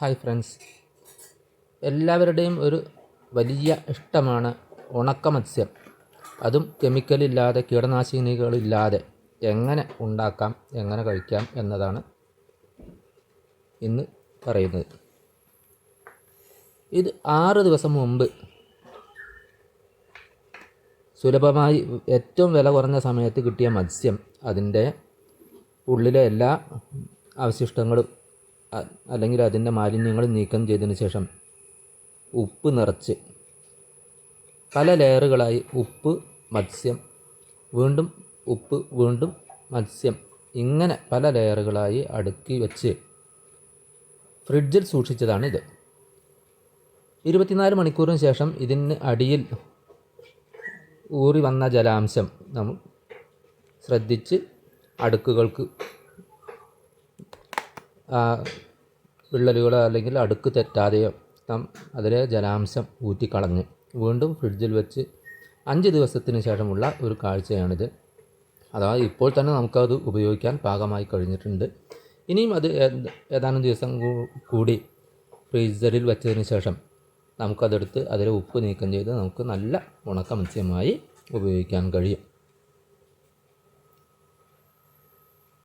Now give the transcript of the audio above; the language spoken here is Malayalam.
ഹായ് ഫ്രണ്ട്സ്, എല്ലാവരുടെയും ഒരു വലിയ ഇഷ്ടമാണ് ഉണക്ക മത്സ്യം. അതും കെമിക്കലില്ലാതെ കീടനാശിനികളില്ലാതെ എങ്ങനെ ഉണ്ടാക്കാം, എങ്ങനെ കഴിക്കാം എന്നതാണ് ഇന്ന് പറയുന്നത്. ഇത് 6 ദിവസം മുമ്പ് സുലഭമായി ഏറ്റവും വില കുറഞ്ഞ സമയത്ത് കിട്ടിയ മത്സ്യം, അതിൻ്റെ ഉള്ളിലെ എല്ലാ അവശിഷ്ടങ്ങളും അല്ലെങ്കിൽ അതിൻ്റെ മാലിന്യങ്ങൾ നീക്കം ചെയ്തതിന് ശേഷം ഉപ്പ് നിറച്ച് പല ലെയറുകളായി ഉപ്പ്, മത്സ്യം, വീണ്ടും ഉപ്പ്, വീണ്ടും മത്സ്യം, ഇങ്ങനെ പല ലെയറുകളായി അടുക്കി വെച്ച് ഫ്രിഡ്ജിൽ സൂക്ഷിച്ചതാണിത്. 24 മണിക്കൂറിന് ശേഷം ഇതിന് അടിയിൽ ഊറി വന്ന ജലാംശം നമ്മൾ ശ്രദ്ധിച്ച് അടുക്കുകൾക്ക് വിള്ളലുകളോ അല്ലെങ്കിൽ അടുക്ക് തെറ്റാതെയോ അതിലെ ജലാംശം ഊറ്റിക്കളഞ്ഞ് വീണ്ടും ഫ്രിഡ്ജിൽ വെച്ച് 5 ദിവസത്തിന് ശേഷമുള്ള ഒരു കാഴ്ചയാണിത്. അതായത് ഇപ്പോൾ തന്നെ നമുക്കത് ഉപയോഗിക്കാൻ പാകമായി കഴിഞ്ഞിട്ടുണ്ട്. ഇനിയും അത് ഏതാനും ദിവസം കൂടി ഫ്രീസറിൽ വെച്ചതിന് ശേഷം നമുക്കതെടുത്ത് അതിലെ ഉപ്പ് നീക്കം ചെയ്ത് നമുക്ക് നല്ല ഉണക്ക മത്സ്യമായി ഉപയോഗിക്കാൻ കഴിയും.